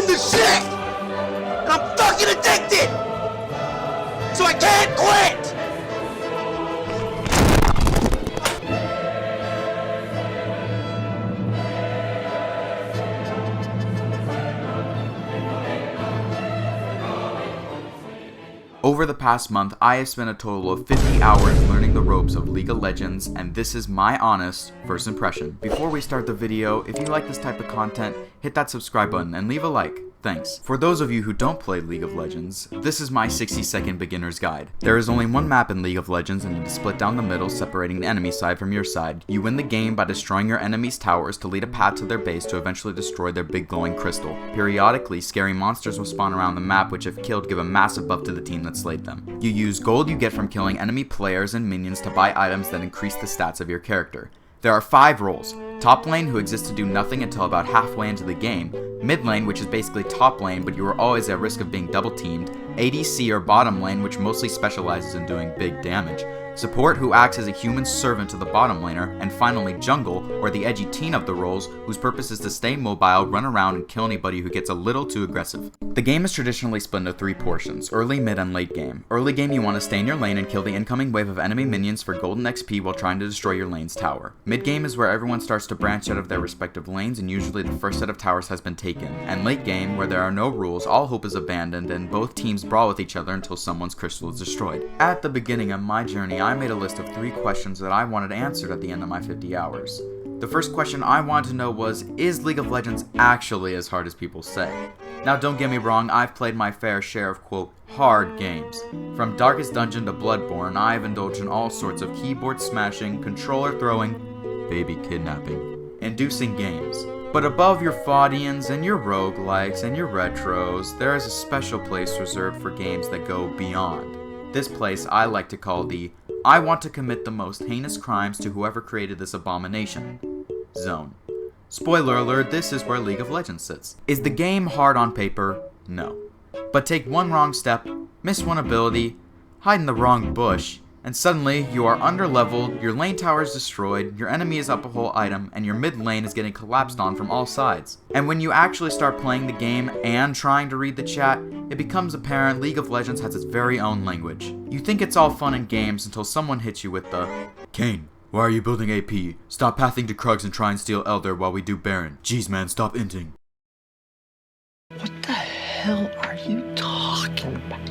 I'm the shit! And I'm fucking addicted! So I can't quit! Over the past month, I have spent a total of 50 hours learning the ropes of League of Legends, and this is my honest first impression. Before we start the video, if you like this type of content, hit that subscribe button and leave a like. Thanks. For those of you who don't play League of Legends, this is my 60-second beginner's guide. There is only one map in League of Legends, and it is split down the middle, separating the enemy side from your side. You win the game by destroying your enemy's towers to lead a path to their base to eventually destroy their big glowing crystal. Periodically, scary monsters will spawn around the map, which if killed give a massive buff to the team that slayed them. You use gold you get from killing enemy players and minions to buy items that increase the stats of your character. There are 5 roles: top lane, who exists to do nothing until about halfway into the game; mid lane, which is basically top lane but you are always at risk of being double teamed; ADC or bottom lane, which mostly specializes in doing big damage; support, who acts as a human servant to the bottom laner; and finally jungle, or the edgy teen of the roles, whose purpose is to stay mobile, run around, and kill anybody who gets a little too aggressive. The game is traditionally split into 3 portions: early, mid, and late game. Early game, you want to stay in your lane and kill the incoming wave of enemy minions for golden XP while trying to destroy your lane's tower. Mid game is where everyone starts to branch out of their respective lanes, and usually the first set of towers has been taken. And late game, where there are no rules, all hope is abandoned, and both teams brawl with each other until someone's crystal is destroyed. At the beginning of my journey, I made a list of 3 questions that I wanted answered at the end of my 50 hours. The first question I wanted to know was, is League of Legends actually as hard as people say? Now don't get me wrong, I've played my fair share of quote, hard games. From Darkest Dungeon to Bloodborne, I've indulged in all sorts of keyboard smashing, controller throwing, baby kidnapping, inducing games. But above your Faudians and your roguelikes and your retros, there is a special place reserved for games that go beyond. This place I like to call the I want to commit the most heinous crimes to whoever created this abomination zone. Spoiler alert, this is where League of Legends sits. Is the game hard on paper? No. But take one wrong step, miss one ability, hide in the wrong bush, and suddenly you are underleveled, your lane tower is destroyed, your enemy is up a whole item, and your mid lane is getting collapsed on from all sides. And when you actually start playing the game and trying to read the chat, it becomes apparent League of Legends has its very own language. You think it's all fun and games until someone hits you with the Kayn, why are you building AP? Stop pathing to Krugs and try and steal Elder while we do Baron. Jeez man, stop inting. What the hell are you talking about?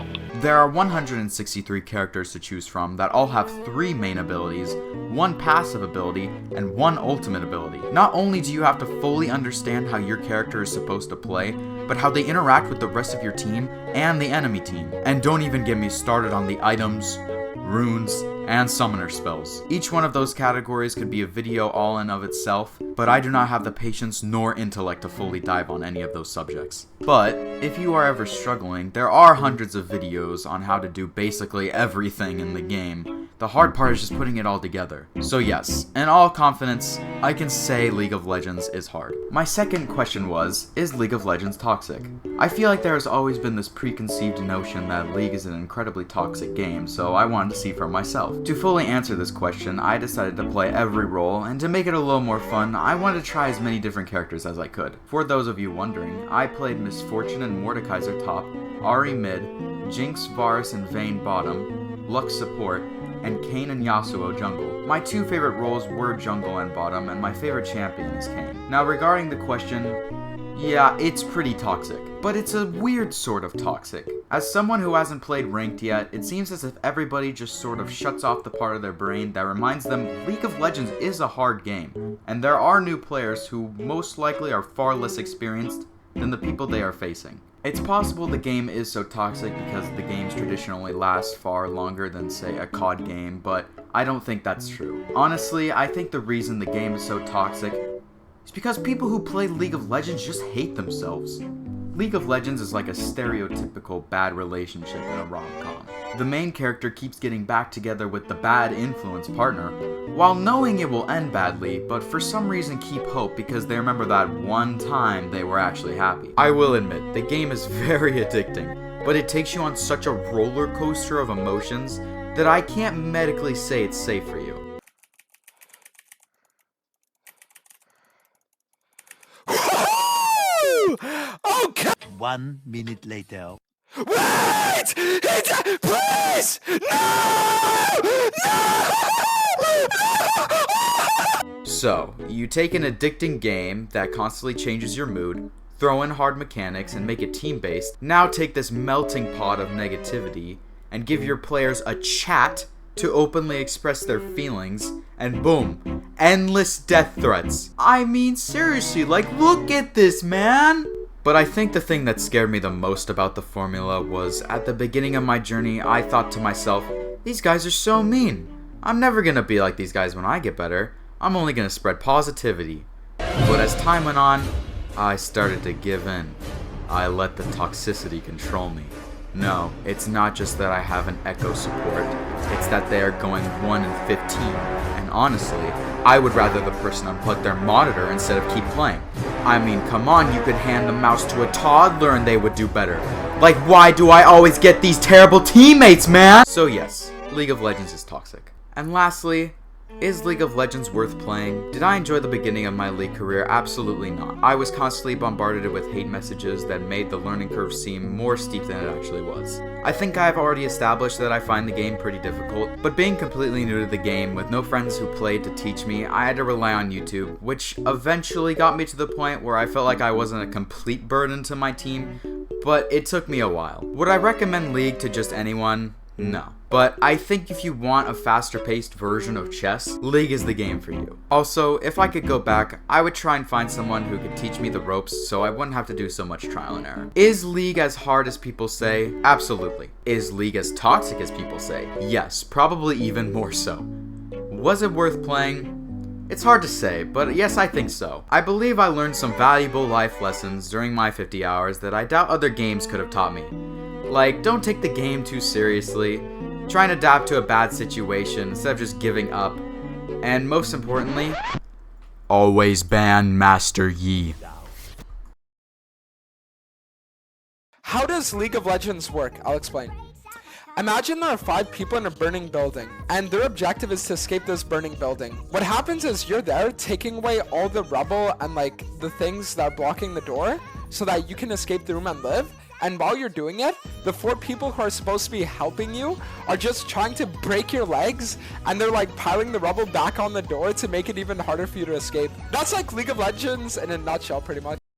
There are 163 characters to choose from that all have 3 main abilities, 1 passive ability, and 1 ultimate ability. Not only do you have to fully understand how your character is supposed to play, but how they interact with the rest of your team and the enemy team. And don't even get me started on the items, runes, and summoner spells. Each one of those categories could be a video all in of itself, but I do not have the patience nor intellect to fully dive on any of those subjects. But if you are ever struggling, there are hundreds of videos on how to do basically everything in the game. The hard part is just putting it all together. So yes, in all confidence, I can say League of Legends is hard. My second question was, is League of Legends toxic? I feel like there has always been this preconceived notion that League is an incredibly toxic game, so I wanted to see for myself. To fully answer this question, I decided to play every role, and to make it a little more fun, I wanted to try as many different characters as I could. For those of you wondering, I played Miss Fortune and Mordekaiser top, Ahri mid, Jinx, Varus, and Vayne bottom, Lux support, and Kayn and Yasuo jungle. My 2 favorite roles were jungle and bottom, and my favorite champion is Kayn. Now regarding the question, yeah, it's pretty toxic. But it's a weird sort of toxic. As someone who hasn't played ranked yet, it seems as if everybody just sort of shuts off the part of their brain that reminds them League of Legends is a hard game, and there are new players who most likely are far less experienced than the people they are facing. It's possible the game is so toxic because the games traditionally last far longer than, say, a COD game, but I don't think that's true. Honestly, I think the reason the game is so toxic is because people who play League of Legends just hate themselves. League of Legends is like a stereotypical bad relationship in a rom-com. The main character keeps getting back together with the bad influence partner, while knowing it will end badly, but for some reason keep hope because they remember that one time they were actually happy. I will admit, the game is very addicting, but it takes you on such a roller coaster of emotions that I can't medically say it's safe for you. Okay. 1 minute later. Wait! Please! So, you take an addicting game that constantly changes your mood, throw in hard mechanics and make it team-based, now take this melting pot of negativity and give your players a chat to openly express their feelings, and boom, endless death threats. I mean, seriously, like, look at this, man! But I think the thing that scared me the most about the formula was, at the beginning of my journey, I thought to myself, these guys are so mean. I'm never gonna be like these guys when I get better. I'm only gonna spread positivity. But as time went on, I started to give in. I let the toxicity control me. No, it's not just that I have an echo support, it's that they are going 1 in 15, and honestly, I would rather the person unplug their monitor instead of keep playing. I mean, come on, you could hand the mouse to a toddler and they would do better. Like, why do I always get these terrible teammates, man? So yes, League of Legends is toxic. And lastly, is League of Legends worth playing? Did I enjoy the beginning of my League career? Absolutely not. I was constantly bombarded with hate messages that made the learning curve seem more steep than it actually was. I think I've already established that I find the game pretty difficult, but being completely new to the game with no friends who played to teach me, I had to rely on YouTube, which eventually got me to the point where I felt like I wasn't a complete burden to my team, but it took me a while. Would I recommend League to just anyone? No. But I think if you want a faster paced version of chess, League is the game for you. Also, if I could go back, I would try and find someone who could teach me the ropes so I wouldn't have to do so much trial and error. Is League as hard as people say? Absolutely. Is League as toxic as people say? Yes, probably even more so. Was it worth playing? It's hard to say, but yes, I think so. I believe I learned some valuable life lessons during my 50 hours that I doubt other games could have taught me. Like, don't take the game too seriously, try and adapt to a bad situation instead of just giving up, and most importantly, always ban Master Yi. How does League of Legends work? I'll explain. Imagine there are 5 people in a burning building, and their objective is to escape this burning building. What happens is you're there taking away all the rubble and like the things that are blocking the door so that you can escape the room and live. And while you're doing it, the 4 people who are supposed to be helping you are just trying to break your legs, and they're like piling the rubble back on the door to make it even harder for you to escape. That's like League of Legends in a nutshell, pretty much.